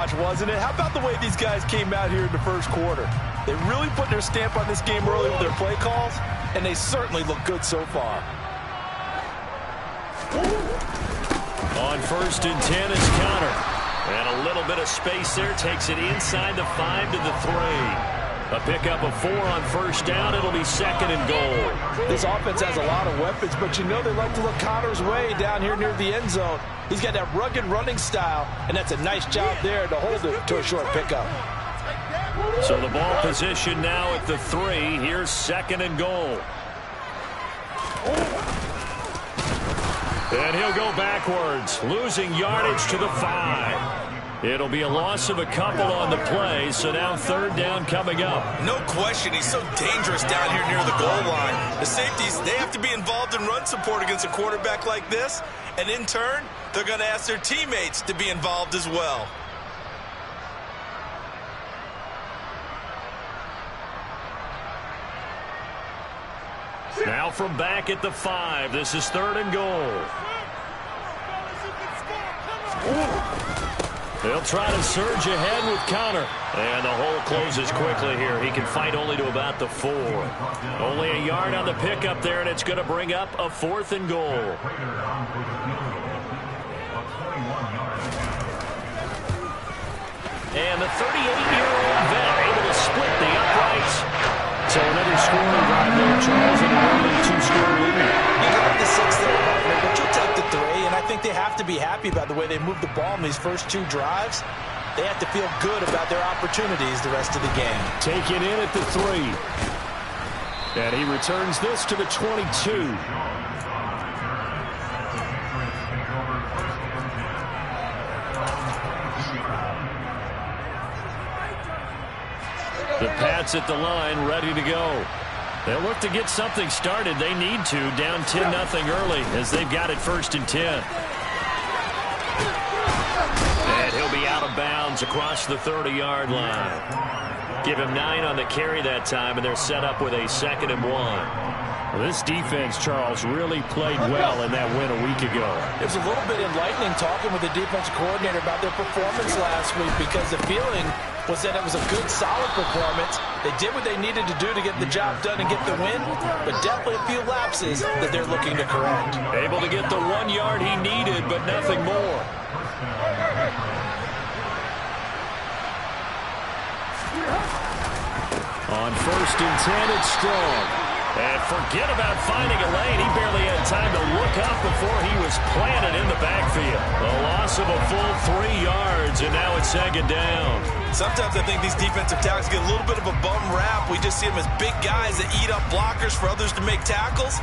Wasn't it? How about the way these guys came out here in the first quarter? They really put their stamp on this game early with their play calls, and they certainly look good so far. On 1st and 10 is Counter. And a little bit of space there. Takes it inside the 5 to the 3. A pickup of 4 on 1st down. It'll be 2nd and goal. This offense has a lot of weapons, but you know they like to look Connor's way down here near the end zone. He's got that rugged running style, and that's a nice job there to hold it to a short pickup. So the ball position now at the 3. Here's 2nd and goal. And he'll go backwards, losing yardage to the 5. It'll be a loss of a couple on the play, so now 3rd down coming up. No question, he's so dangerous down here near the goal line. The safeties, they have to be involved in run support against a quarterback like this, and in turn, they're going to ask their teammates to be involved as well. Now from back at the 5, this is 3rd and goal. They'll try to surge ahead with Counter. And the hole closes quickly here. He can fight only to about the 4. Only a yard on the pickup there, and it's going to bring up a 4th and goal. And the 38-year-old vet able to split the uprights. So another scoring drive there, Charles, and a early 2-score lead. You got the 6 there, partner, but you'll take the 3, and I think they have to be happy about the way they moved the ball in these first 2 drives. They have to feel good about their opportunities the rest of the game. Take it in at the 3. And he returns this to the 22. The Pats at the line, ready to go. They'll look to get something started. They need to, down 10-0 early as they've got it 1st and 10. And he'll be out of bounds across the 30-yard line. Give him 9 on the carry that time, and they're set up with a 2nd and 1. Well, this defense, Charles, really played well in that win a week ago. It was a little bit enlightening talking with the defensive coordinator about their performance last week, because the feeling was that it was a good, solid performance. They did what they needed to do to get the job done and get the win, but definitely a few lapses that they're looking to correct. Able to get the 1 yard he needed, but nothing more. On 1st and 10, it's Strong. And forget about finding a lane. He barely had time to look up before he was planted in the backfield. A loss of a full 3 yards, and now it's 2nd down. Sometimes I think these defensive tackles get a little bit of a bum rap. We just see them as big guys that eat up blockers for others to make tackles.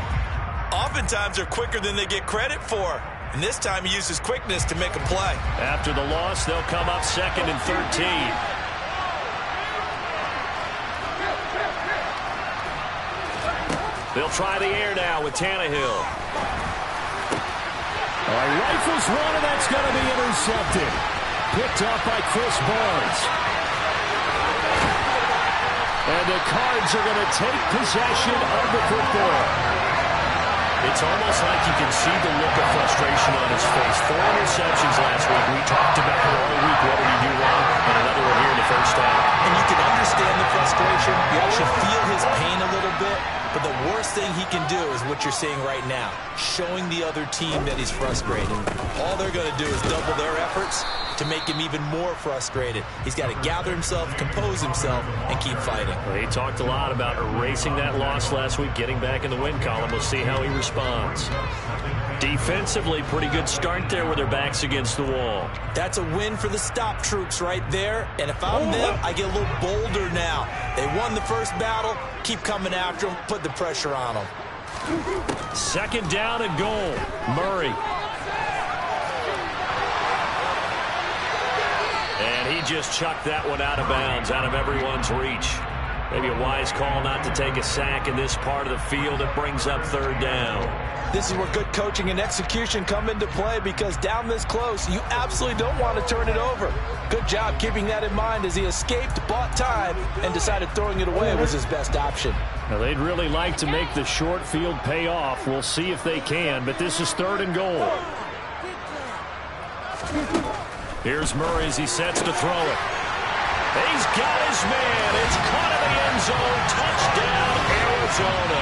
Oftentimes they're quicker than they get credit for. And this time he used his quickness to make a play. After the loss, they'll come up 2nd and 13. They'll try the air now with Tannehill. Rifles one, and that's going to be intercepted. Picked up by Chris Barnes. And the Cards are going to take possession of the football. It's almost like you can see the look of frustration on his face. 4 interceptions last week. We talked about it all week. What did he do wrong? And another one here in the first half. And you can understand the frustration. You actually feel his pain a little bit. But the worst thing he can do is what you're seeing right now, showing the other team that he's frustrated. All they're going to do is double their efforts to make him even more frustrated. He's got to gather himself, compose himself, and keep fighting. Well, he talked a lot about erasing that loss last week, getting back in the win column. We'll see how he responds. Defensively, pretty good start there with their backs against the wall. That's a win for the stop troops right there. And if I'm them, I get a little bolder now. They won the first battle. Keep coming after them. Put the pressure on them. 2nd down and goal. Murray. And he just chucked that one out of bounds, out of everyone's reach. Maybe a wise call not to take a sack in this part of the field. It brings up 3rd down. This is where good coaching and execution come into play, because down this close, you absolutely don't want to turn it over. Good job keeping that in mind as he escaped, bought time, and decided throwing it away was his best option. Now, they'd really like to make the short field pay off. We'll see if they can, but this is 3rd and goal. Here's Murray as he sets to throw it. He's got his man. It's caught in the end zone. Touchdown, Arizona.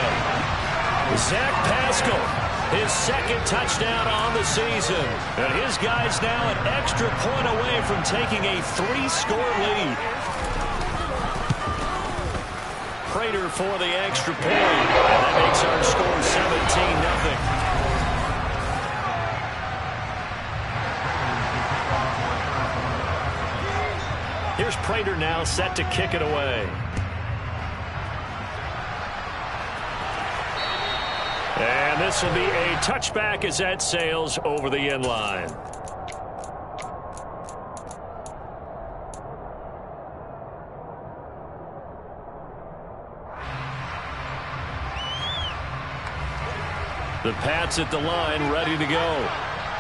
Zach Pascal, his second touchdown on the season. And his guy's now an extra point away from taking a 3-score lead. Prater for the extra point. And that makes our score 17-0. Here's Prater now set to kick it away. And this will be a touchback as that sails over the end line. The Pats at the line, ready to go.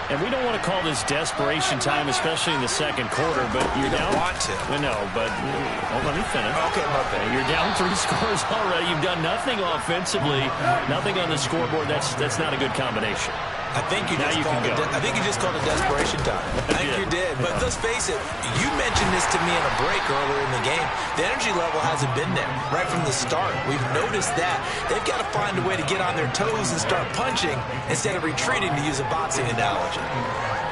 And we don't want to call this desperation time, especially in the second quarter, but you're down. You want to. No, but let me finish. Okay, okay. You're down 3 scores already. You've done nothing offensively, nothing on the scoreboard. That's not a good combination. I think you just called it desperation time. I think you did. But let's face it, you mentioned this to me in a break earlier in the game. The energy level hasn't been there right from the start. We've noticed that. They've got to find a way to get on their toes and start punching instead of retreating, to use a boxing analogy.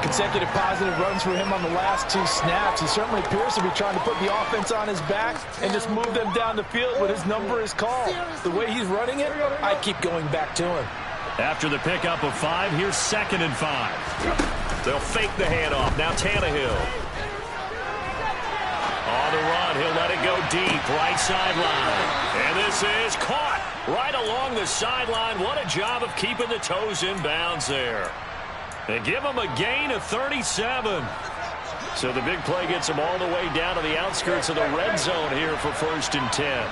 Consecutive positive runs for him on the last 2 snaps. He certainly appears to be trying to put the offense on his back and just move them down the field when his number is called. The way he's running it, I keep going back to him. After the pickup of 5, here's 2nd and 5. They'll fake the handoff. Now Tannehill. On the run, he'll let it go deep, right sideline. And this is caught right along the sideline. What a job of keeping the toes in bounds there. And give him a gain of 37. So the big play gets him all the way down to the outskirts of the red zone here for 1st and 10.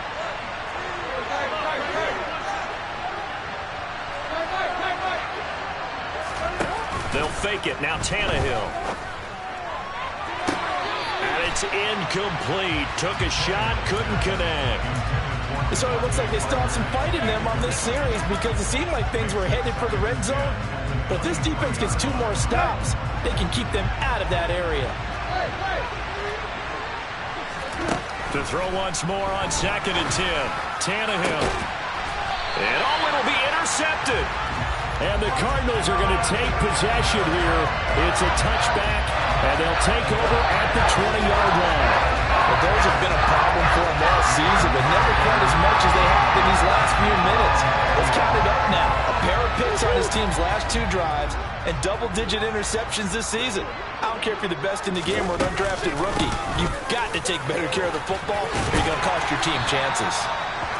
They'll fake it. Now Tannehill. And it's incomplete. Took a shot, couldn't connect. So it looks like they still have some fight in them on this series, because it seemed like things were headed for the red zone. But if this defense gets 2 more stops, they can keep them out of that area. To throw once more on 2nd and 10. Tannehill. And it'll be intercepted. And the Cardinals are going to take possession here. It's a touchback, and they'll take over at the 20-yard line. Well, those have been a problem for them all season, but never quite as much as they have in these last few minutes. Let's count it up now. A pair of picks on his team's last 2 drives and double-digit interceptions this season. I don't care if you're the best in the game or an undrafted rookie. You've got to take better care of the football, or you're going to cost your team chances.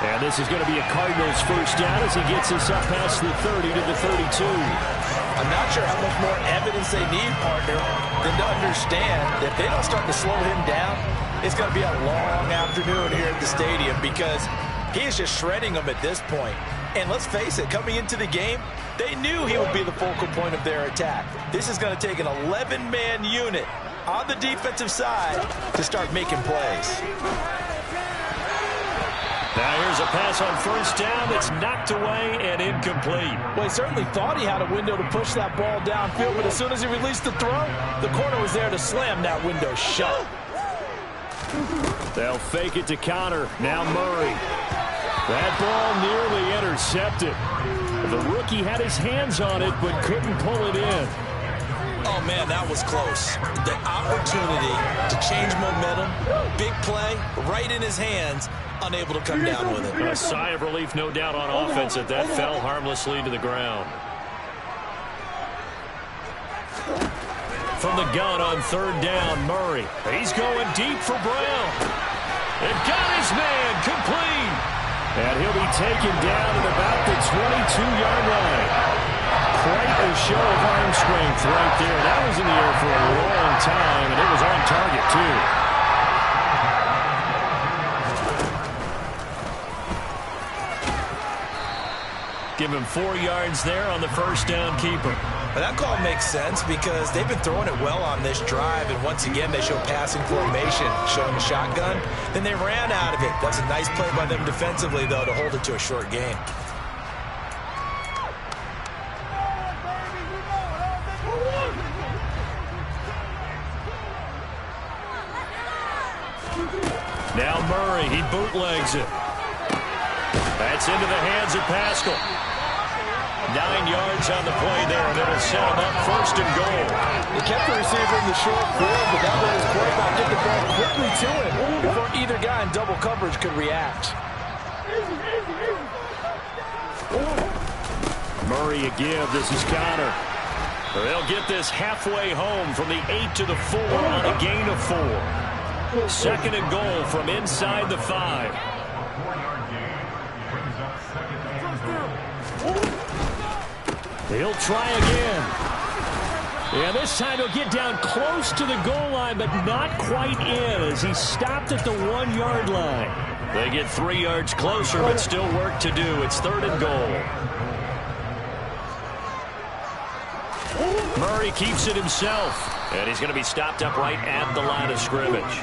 And this is going to be a Cardinals 1st down as he gets us up past the 30 to the 32. I'm not sure how much more evidence they need, partner, than to understand that if they don't start to slow him down, it's going to be a long afternoon here at the stadium, because he is just shredding them at this point. And let's face it, coming into the game, they knew he would be the focal point of their attack. This is going to take an 11-man unit on the defensive side to start making plays. Now here's a pass on 1st down that's knocked away and incomplete. Well, he certainly thought he had a window to push that ball downfield, but as soon as he released the throw, the corner was there to slam that window shut. They'll fake it to Connor. Now Murray. That ball nearly intercepted. The rookie had his hands on it but couldn't pull it in. Oh, man, that was close. The opportunity to change momentum, big play, right in his hands, unable to come down with it. A sigh of relief, no doubt, on offense that fell harmlessly to the ground. From the gun on 3rd down, Murray. He's going deep for Brown. They've got his man complete. And he'll be taken down at about the 22-yard line. Quite a show of arm strength right there. That was in the air for a long time, and it was on target, too. Give him 4 yards there on the 1st down keeper. But that call makes sense because they've been throwing it well on this drive, and once again they show passing formation, showing the shotgun. Then they ran out of it. That's a nice play by them defensively, though, to hold it to a short gain. Now Murray, he bootlegs it. That's into the hands of Pascal. 9 yards on the play there, and it'll set him up first and goal. He kept the receiver in the short field, but that let his quarterback get the ball quickly to him before either guy in double coverage could react. Murray a give. This is Connor. They'll get this halfway home from the 8 to the 4 on a gain of 4. Second and goal from inside the 5. He'll try again. Yeah, this time he'll get down close to the goal line, but not quite in as he stopped at the 1 yard line. They get 3 yards closer, but still work to do. It's third and goal. Murray keeps it himself, and he's going to be stopped up right at the line of scrimmage.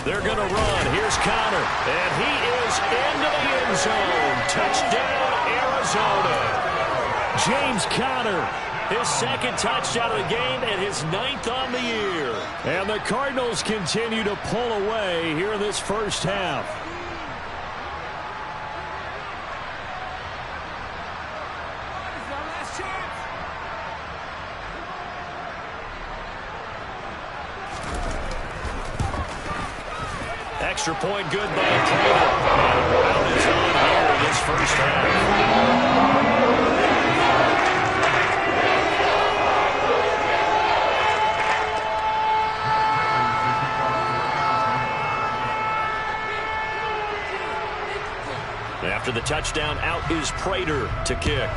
They're going to run. Here's Connor, and he is into the end zone. Touchdown, Arizona. James Conner, his second touchdown of the game and his 9th on the year. And the Cardinals continue to pull away here in this first half. Extra point good by Taylor. And Brown is on here in this first half. After the touchdown, out is Prater to kick.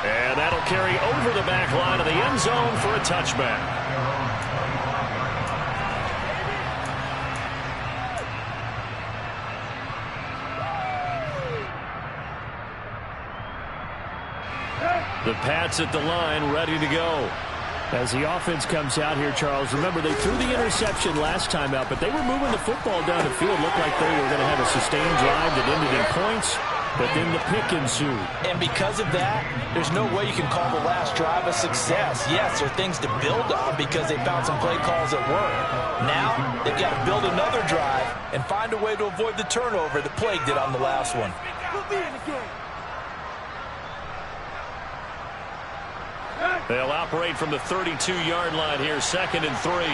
And that'll carry over the back line of the end zone for a touchback. The Pats at the line, ready to go. As the offense comes out here, Charles, remember they threw the interception last time out, but they were moving the football down the field. Looked like they were going to have a sustained drive that ended in points, but then the pick ensued. And because of that, there's no way you can call the last drive a success. Yes, there are things to build on because they found some play calls that work. Now, they've got to build another drive and find a way to avoid the turnover that plagued it on the last one. They'll operate from the 32-yard line here, 2nd and 3.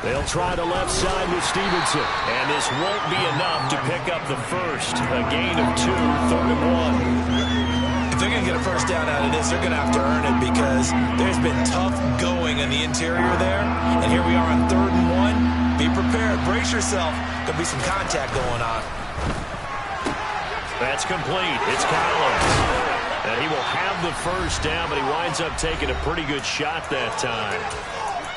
They'll try the left side with Stevenson. And this won't be enough to pick up the first. A gain of 2, 3rd and 1. If they're going to get a first down out of this, they're going to have to earn it because there's been tough going in the interior there. And here we are on 3rd and 1. Be prepared. Brace yourself. There'll be some contact going on. That's complete. It's Collins. And he will have the first down, but he winds up taking a pretty good shot that time.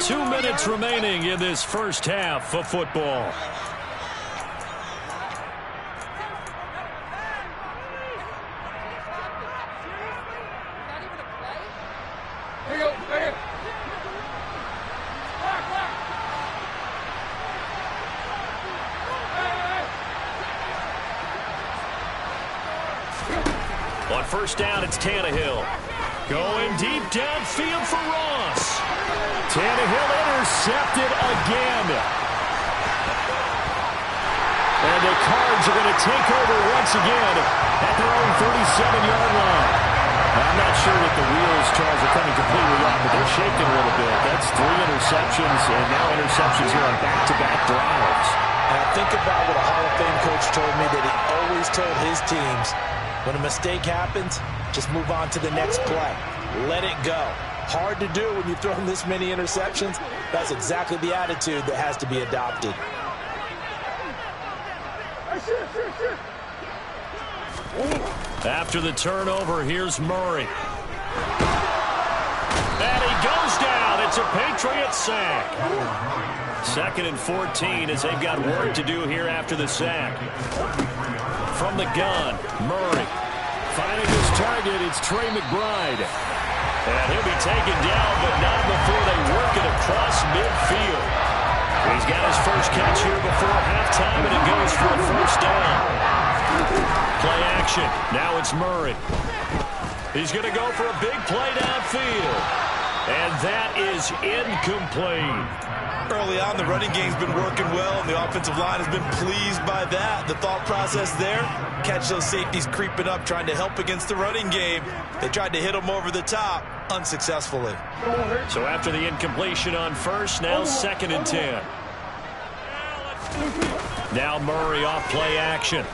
2 minutes remaining in this first half of football. Here you go, right here. On first down, it's Tannehill. Going deep downfield for Ross. Tannehill intercepted again. And the Cards are going to take over once again at their own 37-yard line. I'm not sure that the wheels, Charles, are coming completely off, but they're shaking a little bit. That's 3 interceptions, and now interceptions here on back-to-back drives. And I think about what a Hall of Fame coach told me that he always told his teams, when a mistake happens, just move on to the next play. Let it go. Hard to do when you throw this many interceptions. That's exactly the attitude that has to be adopted. After the turnover, here's Murray. And he goes down. It's a Patriot sack. 2nd and 14 as they've got work to do here after the sack. From the gun, Murray. Finding his target, it's Trey McBride. And he'll be taken down, but not before they work it across midfield. He's got his first catch here before halftime, and it goes for a first down. Play action. Now it's Murray. He's going to go for a big play downfield. And that is incomplete. Early on, the running game's been working well, and the offensive line has been pleased by that. The thought process there, catch those safeties creeping up, trying to help against the running game. They tried to hit them over the top, unsuccessfully. So after the incompletion on first, now 2nd and 10. Now Murray off play action.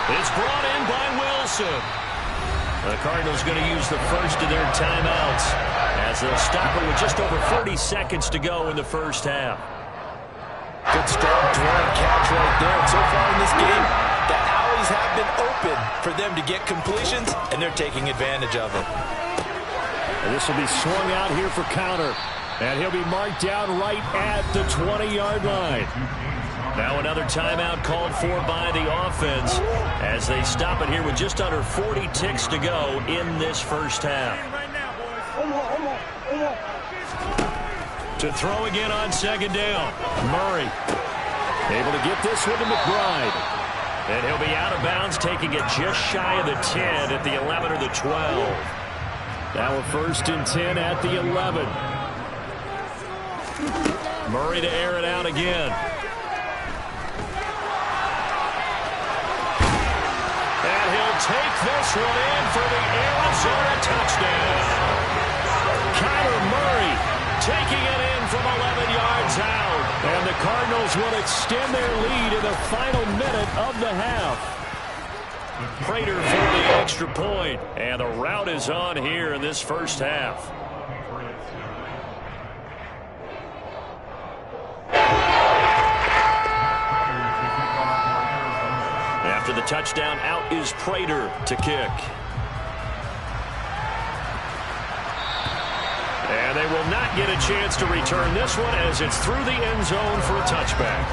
It's brought in by Wilson. The Cardinals going to use the first of their timeouts as they'll stop it with just over 40 seconds to go in the first half. Good strong drawing catch right there. And so far in this game, the alleys have been open for them to get completions, and they're taking advantage of it. And this will be swung out here for counter. And he'll be marked down right at the 20-yard line. Now another timeout called for by the offense as they stop it here with just under 40 ticks to go in this first half. To throw again on 2nd down. Murray able to get this one to McBride. And he'll be out of bounds, taking it just shy of the 10 at the 11 or the 12. Now a 1st and 10 at the 11. Murray to air it out again. And he'll take this one in for the Arizona touchdown. Kyler Murray taking it in from 11 yards out. And the Cardinals will extend their lead in the final minute of the half. Prater for the extra point. And the rout is on here in this first half. After the touchdown, out is Prater to kick. And they will not get a chance to return this one as it's through the end zone for a touchback.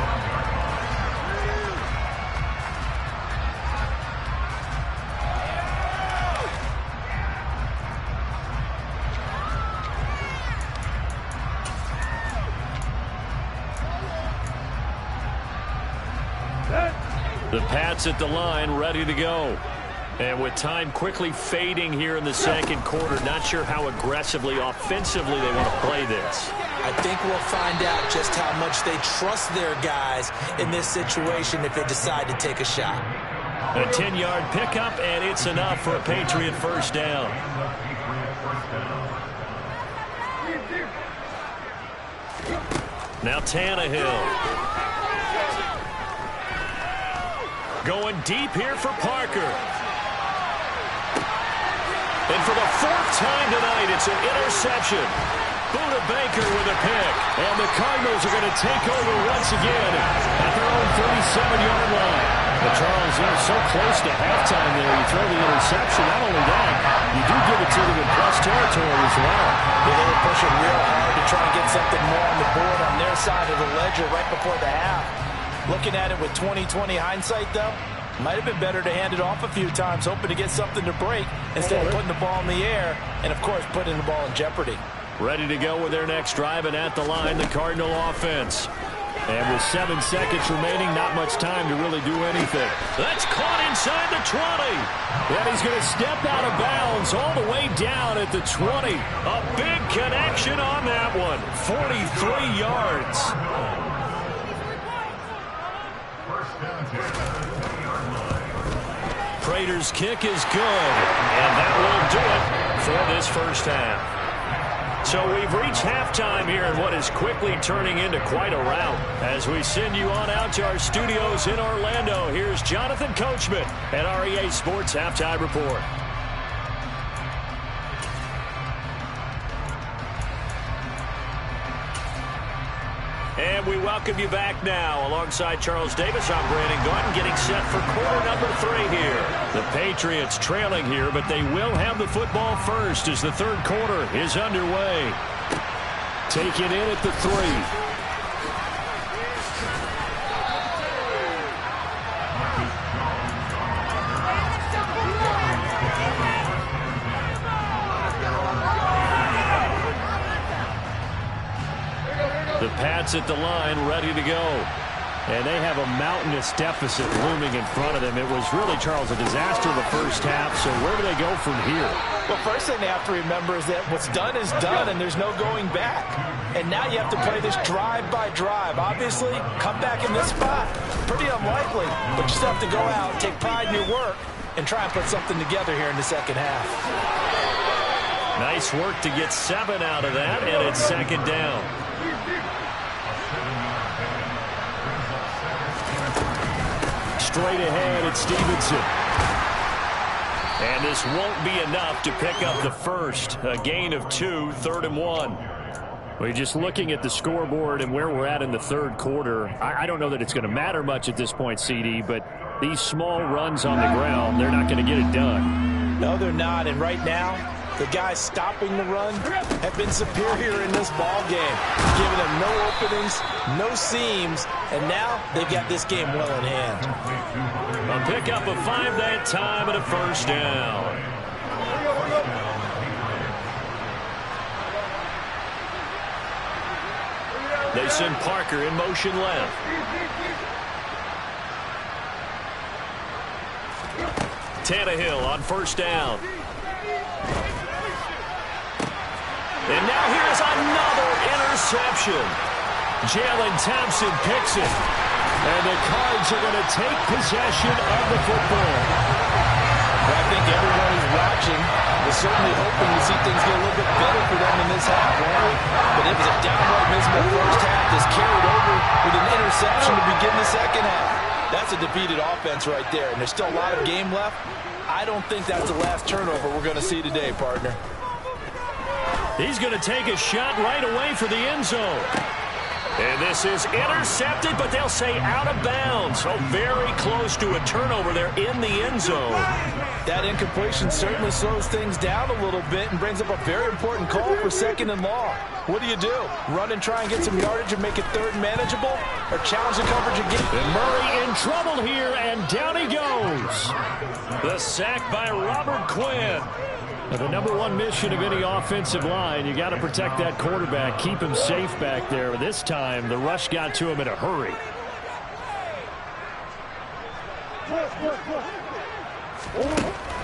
The Pats at the line, ready to go. And with time quickly fading here in the second quarter, not sure how aggressively, offensively they want to play this. I think we'll find out just how much they trust their guys in this situation if they decide to take a shot. A 10-yard pickup, and it's enough for a Patriot first down. Now Tannehill. Going deep here for Parker. And for the 4th time tonight, it's an interception. Buda Baker with a pick. And the Cardinals are going to take over once again at their own 37-yard line. But Charles, they're so close to halftime there. You throw the interception. Not only that, you do give it to them in plus territory as well. Yeah, they were pushing real hard to try to get something more on the board on their side of the ledger right before the half. Looking at it with 20/20 hindsight, though, might have been better to hand it off a few times, hoping to get something to break instead of putting the ball in the air and, of course, putting the ball in jeopardy. Ready to go with their next drive, and at the line, the Cardinal offense. And with 7 seconds remaining, not much time to really do anything. That's caught inside the 20. And he's going to step out of bounds all the way down at the 20. A big connection on that one. 43 yards. Prater's kick is good, and that will do it for this first half. So we've reached halftime here in what is quickly turning into quite a rout. As we send you on out to our studios in Orlando, here's Jonathan Coachman at REA Sports Halftime Report. And we welcome you back now. Alongside Charles Davis, I'm Brandon Gordon, getting set for quarter number 3 here. The Patriots trailing here, but they will have the football first as the third quarter is underway. Take it in at the 3. The Pats at the line, ready to go. And they have a mountainous deficit looming in front of them. It was really, Charles, a disaster the first half. So where do they go from here? Well, first thing they have to remember is that what's done is done, and there's no going back. And now you have to play this drive by drive. Obviously, come back in this spot. Pretty unlikely, but you still have to go out, take pride in your work, and try and put something together here in the second half. Nice work to get 7 out of that, and it's second down. Straight ahead, it's Stevenson. And this won't be enough to pick up the first. A gain of 2, 3rd and 1. Well, just looking at the scoreboard and where we're at in the third quarter, I don't know that it's going to matter much at this point, CD, but these small runs on the ground, they're not going to get it done. No, they're not. And right now, the guys stopping the run have been superior in this ball game, giving them no openings, no seams, and now they've got this game well in hand. A pickup of 5 that time and a first down. They send Parker in motion left. Tannehill on first down. And now here's another interception. Jalen Thompson picks it. And the Cards are going to take possession of the football. Well, I think everyone who's watching is certainly hoping to see things get a little bit better for them in this half, right? But it was a downright miserable first half that's carried over with an interception to begin the second half. That's a defeated offense right there, and there's still a lot of game left. I don't think that's the last turnover we're going to see today, partner. He's going to take a shot right away for the end zone. And this is intercepted, but they'll say out of bounds. So very close to a turnover there in the end zone. That incompletion certainly slows things down a little bit and brings up a very important call for 2nd and long. What do? Run and try and get some yardage and make it 3rd and manageable? Or challenge the coverage again? And Murray in trouble here, and down he goes. The sack by Robert Quinn. Now, the #1 mission of any offensive line, you got to protect that quarterback, keep him safe back there. This time, the rush got to him in a hurry.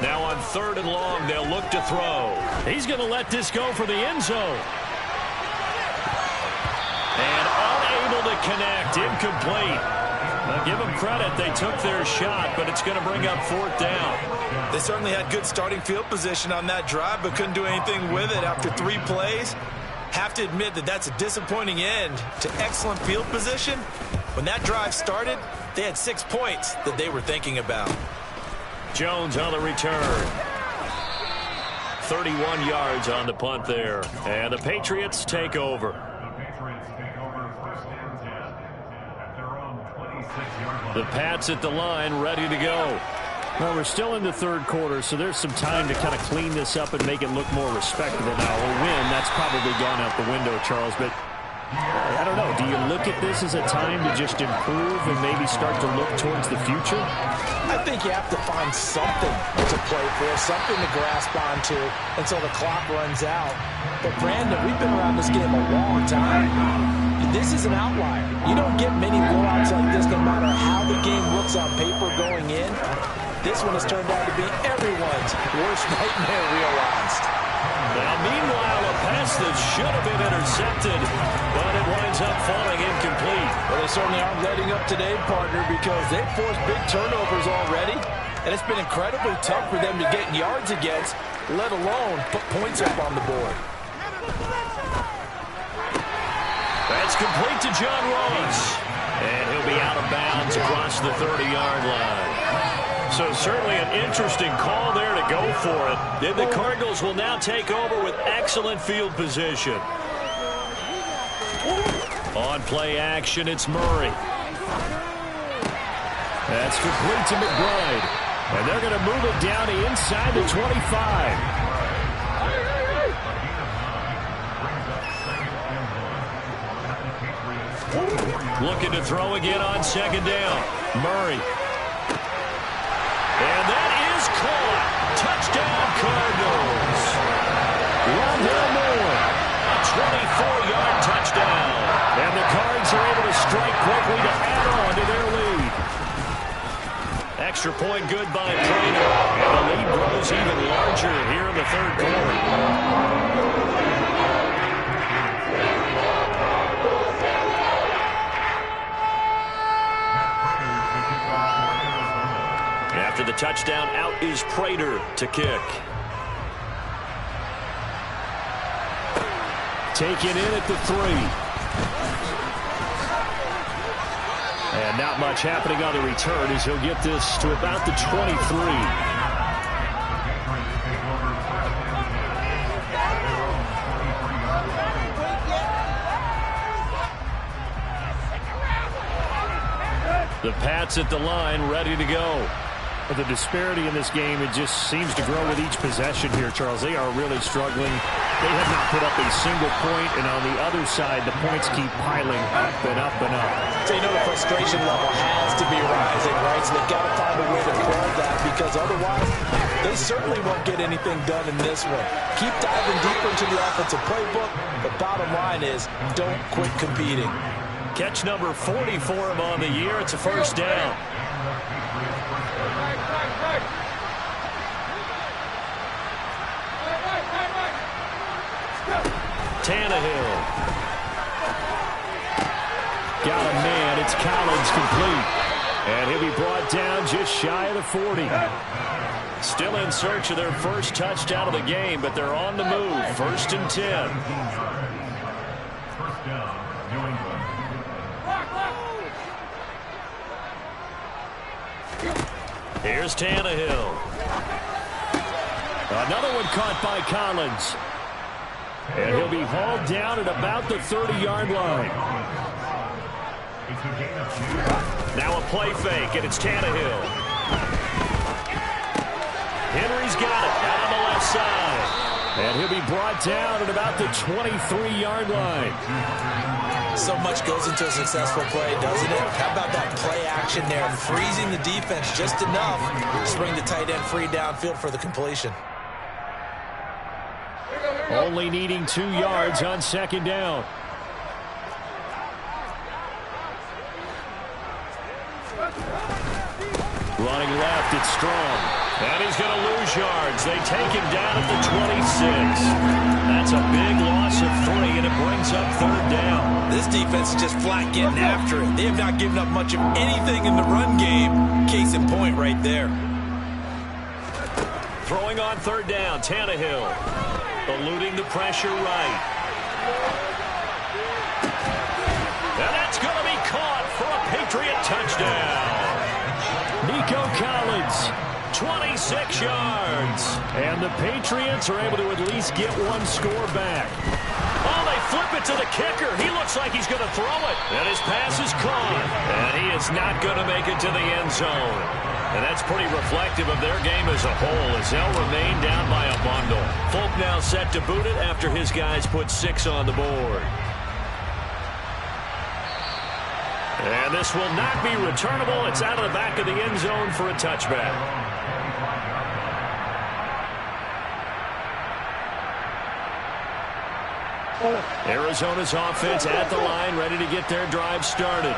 Now on 3rd and long, they'll look to throw. He's going to let this go for the end zone. And unable to connect, incomplete. Now give them credit, they took their shot, but it's going to bring up 4th down. They certainly had good starting field position on that drive, but couldn't do anything with it after 3 plays. Have to admit that that's a disappointing end to excellent field position. When that drive started, they had 6 points that they were thinking about. Jones on the return. 31 yards on the punt there. And the Patriots take over. The Pats at the line, ready to go. Well, we're still in the third quarter, so there's some time to kind of clean this up and make it look more respectable now. A win, that's probably gone out the window, Charles, but I don't know. Do you look at this as a time to just improve and maybe start to look towards the future? I think you have to find something to play for, something to grasp onto until the clock runs out. But, Brandon, we've been around this game a long time. This is an outlier. You don't get many blowouts like this no matter how the game looks on paper going in. This one has turned out to be everyone's worst nightmare realized. Now, meanwhile, a pass that should have been intercepted, but it winds up falling incomplete. Well, they certainly aren't letting up today, partner, because they've forced big turnovers already, and it's been incredibly tough for them to get yards against, let alone put points up on the board. That's complete to John Ross, and he'll be out of bounds across the 30-yard line. So certainly an interesting call there to go for it. Then the Cardinals will now take over with excellent field position. On play action, it's Murray. That's complete to McBride. And they're going to move it down to inside the 25. Looking to throw again on 2nd down. Murray. And that is caught. Touchdown, Cardinals. Rondell Moore. A 24-yard touchdown. And the Cards are able to strike quickly to add on Extra point good by Prater. And the lead grows even larger here in the third quarter. After the touchdown, out is Prater to kick. Taken in at the 3. And not much happening on the return as he'll get this to about the 23. The Pats at the line, ready to go. The disparity in this game, it just seems to grow with each possession here, Charles. They are really struggling. They have not put up a single point, and on the other side, the points keep piling up and up and up. So you know the frustration level has to be rising, right? So they've got to find a way to quell that, because otherwise they certainly won't get anything done in this one. Keep diving deeper into the offensive playbook. The bottom line is don't quit competing. Catch number 40 for him on the year. It's a first down. Tannehill. Got a man. It's Collins complete. And he'll be brought down just shy of the 40. Still in search of their first touchdown of the game, but they're on the move. 1st and 10. Here's Tannehill. Another one caught by Collins. And he'll be hauled down at about the 30-yard line. Now a play fake, and it's Tannehill. Henry's got it out on the left side. And he'll be brought down at about the 23-yard line. So much goes into a successful play, doesn't it? How about that play action there, freezing the defense just enough to bring the tight end free downfield for the completion. Only needing 2 yards on 2nd down. Running left, it's Strong. And he's going to lose yards. They take him down at the 26. That's a big loss of 3, and it brings up 3rd down. This defense is just flat getting after it. They have not given up much of anything in the run game. Case in point right there. Throwing on 3rd down, Tannehill. Eluding the pressure right. And that's going to be caught for a Patriot touchdown. Nico Collins, 26 yards. And the Patriots are able to at least get 1 score back. Oh, they flip it to the kicker. He looks like he's going to throw it. And his pass is caught. And he is not going to make it to the end zone. And that's pretty reflective of their game as a whole, as they'll remain down by a bundle. Folk now set to boot it after his guys put 6 on the board. And this will not be returnable. It's out of the back of the end zone for a touchback. Arizona's offense at the line, ready to get their drive started.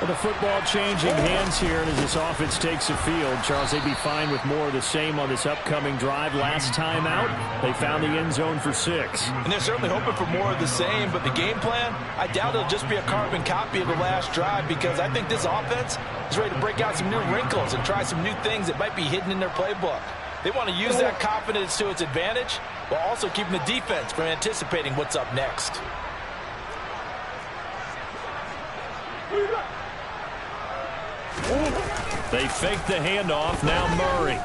Well, the football changing hands here, and as this offense takes the field, Charles, they'd be fine with more of the same on this upcoming drive. Last time out, they found the end zone for 6. And they're certainly hoping for more of the same, but the game plan, I doubt it'll just be a carbon copy of the last drive, because I think this offense is ready to break out some new wrinkles and try some new things that might be hidden in their playbook. They want to use that confidence to its advantage, while also keeping the defense from anticipating what's up next. They fake the handoff. Now Murray.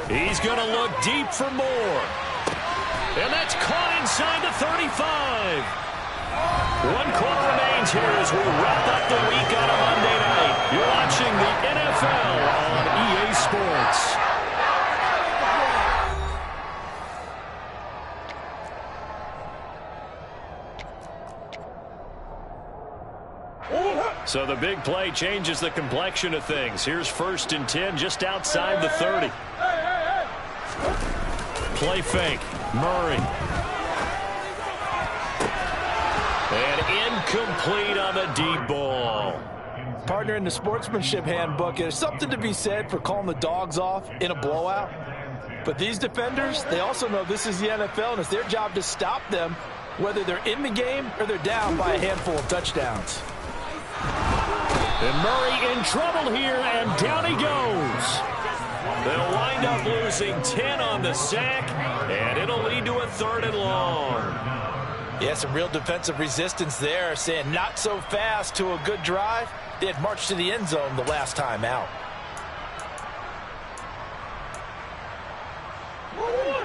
He's going to look deep for more. And that's caught inside the 35. 1 quarter remains here as we wrap up the week on a Monday night. You're watching the NFL on EA Sports. So the big play changes the complexion of things. Here's 1st and 10 just outside the 30. Play fake. Murray. And incomplete on the deep ball. Partner, in the sportsmanship handbook, there's something to be said for calling the dogs off in a blowout. But these defenders, they also know this is the NFL, and it's their job to stop them, whether they're in the game or they're down by a handful of touchdowns. And Murray in trouble here, and down he goes. They'll wind up losing 10 on the sack, and it'll lead to a 3rd and long. Yeah, some real defensive resistance there, saying not so fast to a good drive. They had marched to the end zone the last time out.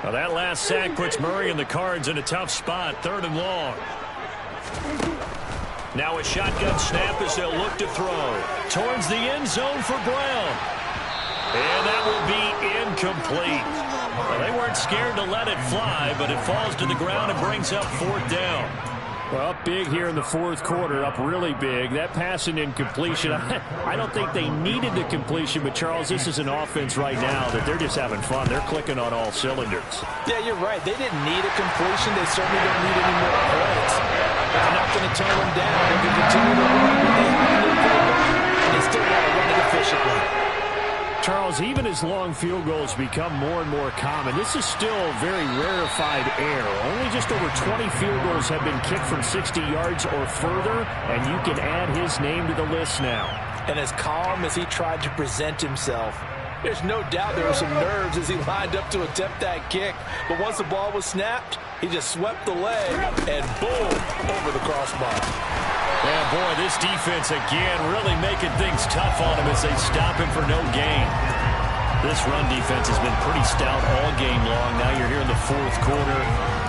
Well, that last sack puts Murray and the Cards in a tough spot, 3rd and long. Now a shotgun snap as they'll look to throw. Towards the end zone for Brown. And that will be incomplete. Well, they weren't scared to let it fly, but it falls to the ground and brings up 4th down. Well, up big here in the 4th quarter, up really big. That pass and incompletion, I don't think they needed the completion, but Charles, this is an offense right now that they're just having fun. They're clicking on all cylinders. Yeah, you're right. They didn't need a completion. They certainly don't need any more points. But they're not going to turn them down. They can continue to run what they have in their playbook, and they still want to run it efficiently. Charles, even as long field goals become more and more common, this is still very rarefied air. Only just over 20 field goals have been kicked from 60 yards or further, and you can add his name to the list now. And as calm as he tried to present himself, there's no doubt there were some nerves as he lined up to attempt that kick. But once the ball was snapped, he just swept the leg and boom, over the crossbar. Yeah, boy, this defense again really making things tough on him as they stop him for no gain. This run defense has been pretty stout all game long. Now you're here in the 4th quarter.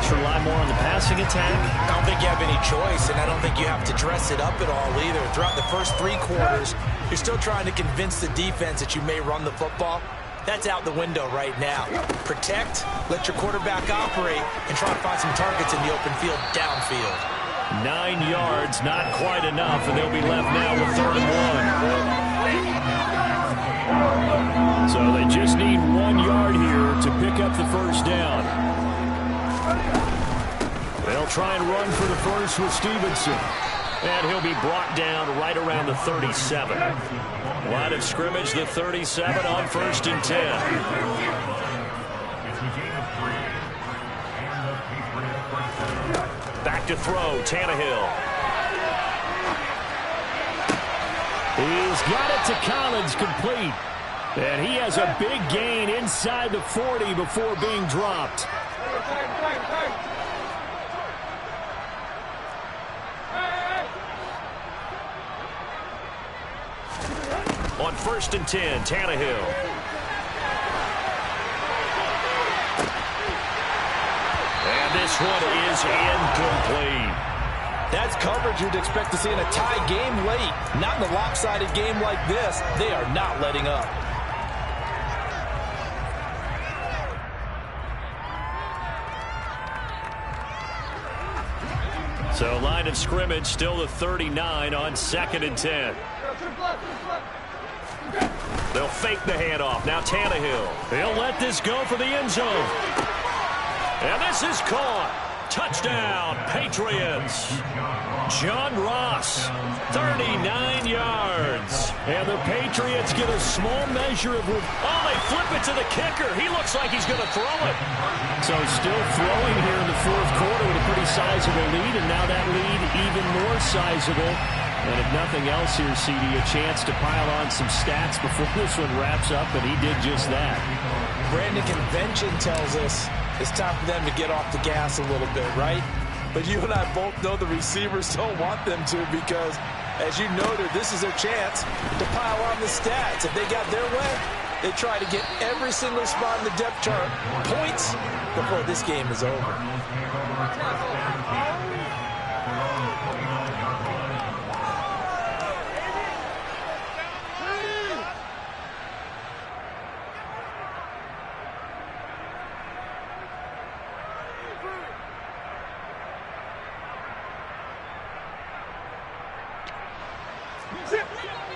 Should rely more on the passing attack? I don't think you have any choice, and I don't think you have to dress it up at all either. Throughout the first 3 quarters, you're still trying to convince the defense that you may run the football. That's out the window right now. Protect, let your quarterback operate, and try to find some targets in the open field downfield. 9 yards, not quite enough, and they'll be left now with 3rd and 1. So they just need 1 yard here to pick up the 1st down. They'll try and run for the first with Stevenson. And he'll be brought down right around the 37. Line of scrimmage, the 37 on 1st and 10. Back to throw, Tannehill. He's got it to Collins, complete. And he has a big gain inside the 40 before being dropped. On 1st and 10, Tannehill. And this one is incomplete. That's coverage you'd expect to see in a tie game late. Not in a lopsided game like this. They are not letting up. So line of scrimmage still the 39 on 2nd and 10. They'll fake the handoff. Now Tannehill. He'll let this go for the end zone. And this is caught. Touchdown, Patriots. John Ross, 39 yards. And the Patriots get a small measure of... Oh, they flip it to the kicker. He looks like he's going to throw it. So still throwing here in the 4th quarter with a pretty sizable lead, and now that lead even more sizable. And if nothing else here, CD, a chance to pile on some stats before this one wraps up, and he did just that. Brandon, convention tells us it's time for them to get off the gas a little bit, right? But you and I both know the receivers don't want them to because, as you noted, this is their chance to pile on the stats. If they got their way, they try to get every single spot in the depth chart points before this game is over.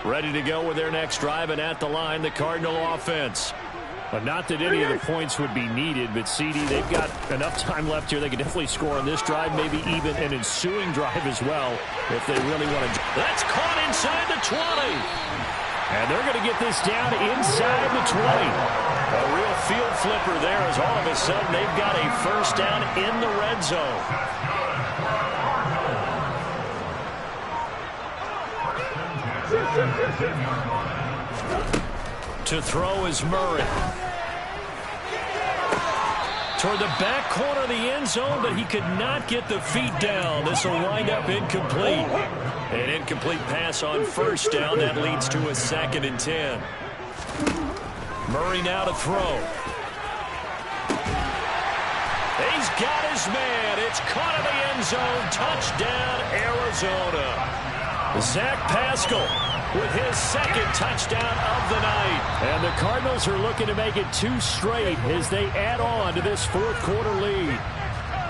Ready to go with their next drive, and at the line, the Cardinal offense. But not that any of the points would be needed, but CD, they've got enough time left here. They can definitely score on this drive, maybe even an ensuing drive as well, if they really want to. That's caught inside the 20. And they're going to get this down inside the 20. A real field flipper there as all of a sudden they've got a first down in the red zone. To throw is Murray. Toward the back corner of the end zone, but he could not get the feet down. This will wind up incomplete. An incomplete pass on first down. That leads to a 2nd and 10. Murray now to throw. He's got his man. It's caught in the end zone. Touchdown, Arizona. Zach Pascal with his 2nd touchdown of the night. And the Cardinals are looking to make it 2 straight as they add on to this 4th quarter lead.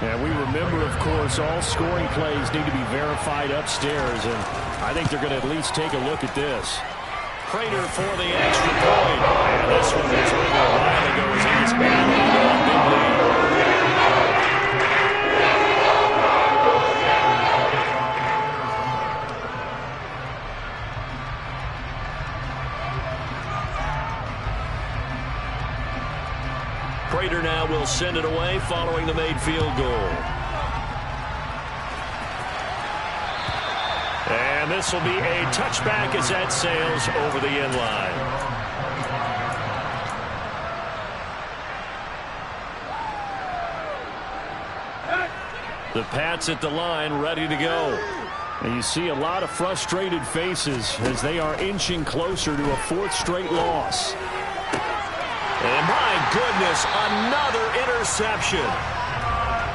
And we remember, of course, all scoring plays need to be verified upstairs. And I think they're going to at least take a look at this. Prater for the extra point. And this one was over a while ago as he was added to a big lead. Prater now will send it away following the made field goal. And this will be a touchback as that sails over the end line. The Pats at the line ready to go. And you see a lot of frustrated faces as they are inching closer to a 4th straight loss. And my goodness, another interception.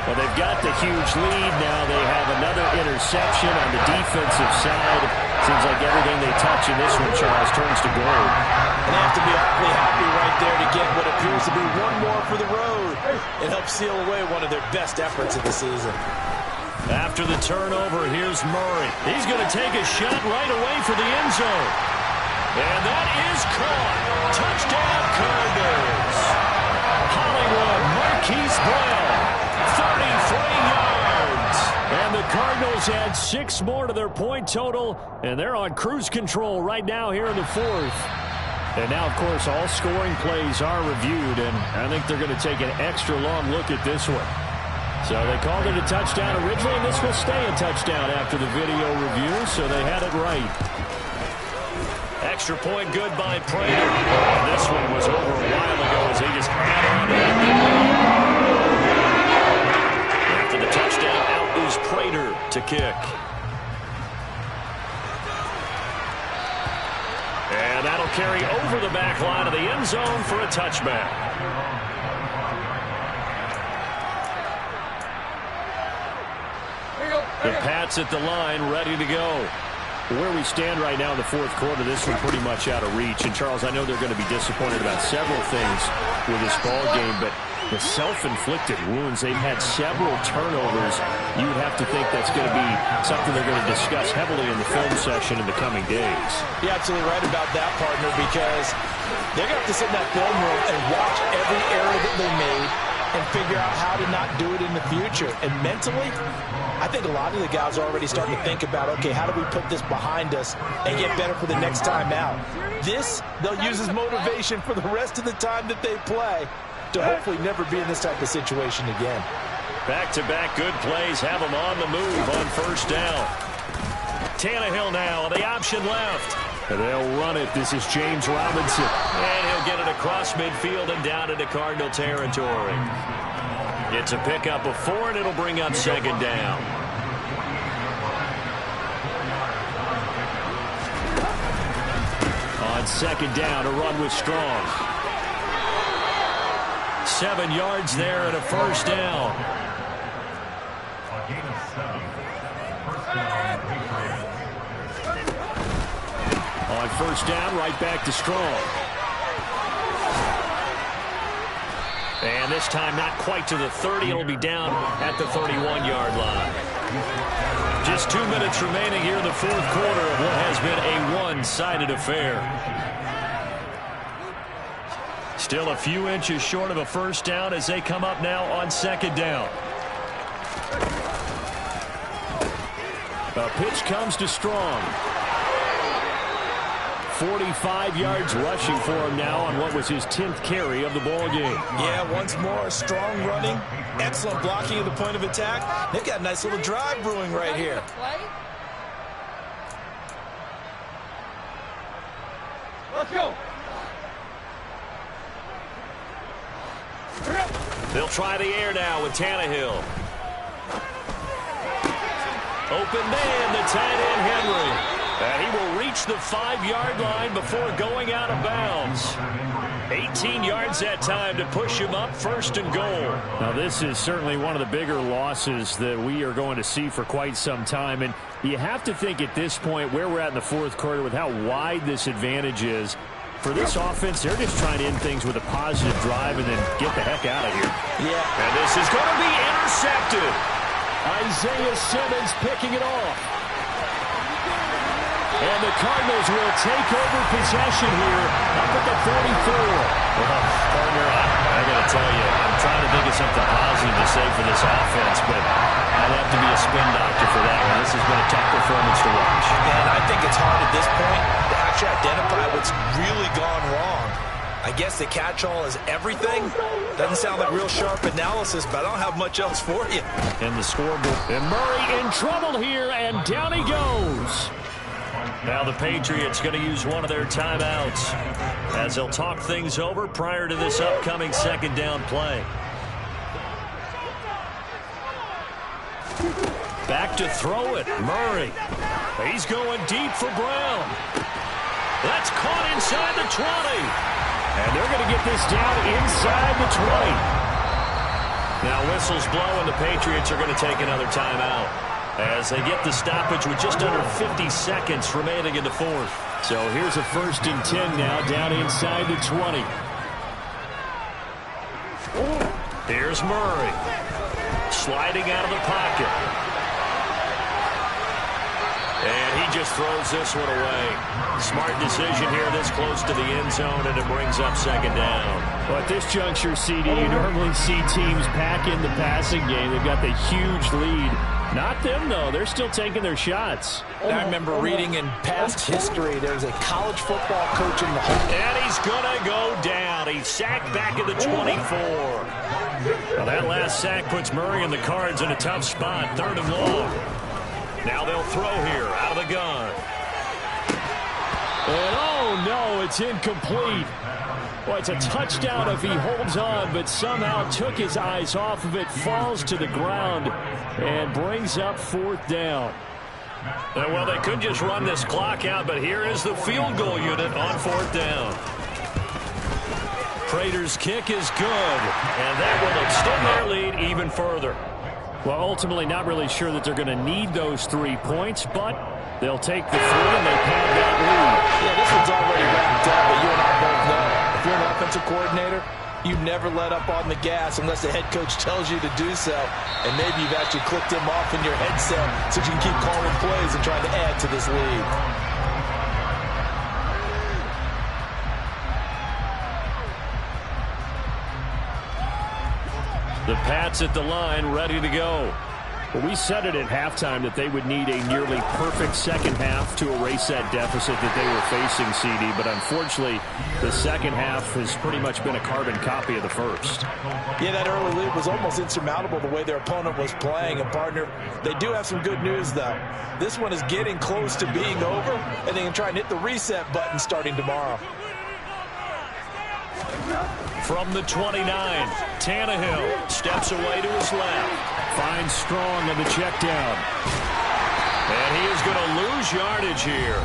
Well, they've got the huge lead now. They have another interception on the defensive side. Seems like everything they touch in this one, Charles, turns to gold. And they have to be awfully happy right there to get what appears to be one more for the road. It helps seal away one of their best efforts of the season. After the turnover, here's Murray. He's going to take a shot right away for the end zone. And that is caught. Touchdown, Cardinals. Hollywood Marquise Brown, 33 yards. And the Cardinals add 6 more to their point total, and they're on cruise control right now here in the 4th. And now, of course, all scoring plays are reviewed, and I think they're going to take an extra long look at this one. So they called it a touchdown originally, and this will stay a touchdown after the video review, so they had it right. Extra point good by Prater. And this one was over a while ago as he just had on to that. After the touchdown, out is Prater to kick. And that'll carry over the back line of the end zone for a touchback. The Pats at the line ready to go. Where we stand right now in the 4th quarter, this one pretty much out of reach. And, Charles, I know they're going to be disappointed about several things with this ball game, but the self-inflicted wounds, they've had several turnovers. You would have to think that's going to be something they're going to discuss heavily in the film session in the coming days. You're absolutely right about that, partner, because they're going to have to sit in that film room and watch every error that they made and figure out how to not do it in the future. And mentally, I think a lot of the guys are already starting to think about, okay, how do we put this behind us and get better for the next time out? This, they'll use as motivation for the rest of the time that they play to hopefully never be in this type of situation again. Back-to-back good plays have them on the move on first down. Tannehill now, the option left. They'll run it. This is James Robinson. And he'll get it across midfield and down into Cardinal territory. It's a pickup of 4, and it'll bring up 2nd down. On 2nd down, a run with Strong. 7 yards there and a first down. On first down, right back to Strong. And this time not quite to the 30. It'll be down at the 31-yard line. Just 2 minutes remaining here in the 4th quarter of what has been a one-sided affair. Still a few inches short of a first down as they come up now on 2nd down. A pitch comes to Strong. 45 yards rushing for him now on what was his 10th carry of the ball game. Yeah, once more, strong running, excellent blocking at the point of attack. They've got a nice little drive brewing right here. Let's go. They'll try the air now with Tannehill. Open man, the tight end Henry. And he will reach the 5-yard line before going out of bounds. 18 yards that time to push him up, 1st and goal. Now, this is certainly one of the bigger losses that we are going to see for quite some time. And you have to think at this point where we're at in the 4th quarter with how wide this advantage is. For this offense, they're just trying to end things with a positive drive and then get the heck out of here. Yeah. And this is going to be intercepted. Isaiah Simmons picking it off. And the Cardinals will take over possession here up at the 44. Well, partner, I got to tell you, I'm trying to think of something positive to say for this offense, but I'd have to be a spin doctor for that one. This has been a tough performance to watch. And I think it's hard at this point to actually identify what's really gone wrong. I guess the catch-all is everything. Doesn't sound like real sharp analysis, but I don't have much else for you. And the scoreboard. And Murray in trouble here, and down he goes. Now the Patriots going to use one of their timeouts as they'll talk things over prior to this upcoming 2nd down play. Back to throw it, Murray. He's going deep for Brown. That's caught inside the 20. And they're going to get this down inside the 20. Now whistles blow and the Patriots are going to take another timeout as they get the stoppage with just under 50 seconds remaining in the 4th. So here's a 1st and 10 now down inside the 20. Here's Murray sliding out of the pocket. And he just throws this one away. Smart decision here this close to the end zone, and it brings up 2nd down. Well, at this juncture, CD, you normally see teams pack in the passing game. They've got the huge lead. Not them, though. They're still taking their shots. I remember reading in past history, there was a college football coach in the whole. And he's going to go down. He's sacked back at the 24. Well, that last sack puts Murray and the Cards in a tough spot, 3rd and long. Now they'll throw here out of the gun. And oh, no, it's incomplete. Well, it's a touchdown if he holds on, but somehow took his eyes off of it, falls to the ground, and brings up 4th down. Well, they could just run this clock out, but here is the field goal unit on 4th down. Prater's kick is good, and that will extend their lead even further. Well, ultimately not really sure that they're going to need those 3 points, but they'll take the 3 and they pad that lead. Yeah, this one's already wrapped up, but you and I both know if you're an offensive coordinator, you never let up on the gas unless the head coach tells you to do so. And maybe you've actually clicked him off in your headset so you can keep calling plays and trying to add to this lead. The Pats at the line, ready to go. Well, we said it at halftime that they would need a nearly perfect 2nd half to erase that deficit that they were facing, CD. But unfortunately, the 2nd half has pretty much been a carbon copy of the 1st. Yeah, that early lead was almost insurmountable the way their opponent was playing. And, partner, they do have some good news, though. This one is getting close to being over, and they can try and hit the reset button starting tomorrow. From the 29, Tannehill steps away to his left. Finds Strong on the check down. And he is going to lose yardage here.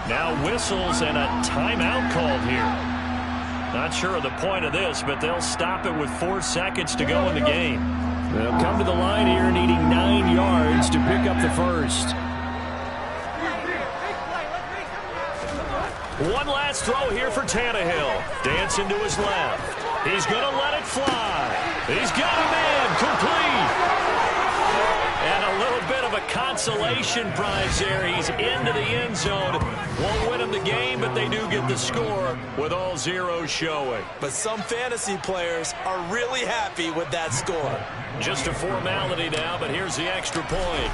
Now whistles and a timeout called here. Not sure of the point of this, but they'll stop it with 4 seconds to go in the game. They'll come to the line here needing 9 yards to pick up the 1st. One last throw here for Tannehill. Dancing to his left. He's going to let it fly. He's got a man complete. And a little bit of a consolation prize there. He's into the end zone. Won't win him the game, but they do get the score with all zeros showing. But some fantasy players are really happy with that score. Just a formality now, but here's the extra point.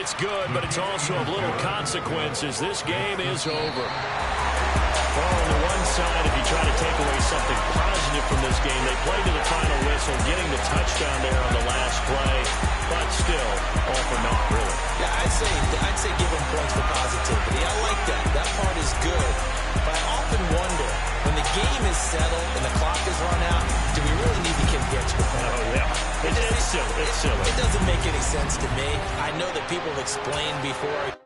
It's good, but it's also of little consequence as this game is over. Well, on the one side, if you try to take away something positive from this game, they played to the final whistle, getting the touchdown there on the last play, but still, all for naught, really. Yeah, I'd say give them points for positivity. I like that. That part is good. But I often wonder, when the game is settled and the clock is run out, do we really need to kick the extra point? Oh, yeah. It's silly. It's silly. It doesn't make any sense to me. I know that people have explained before.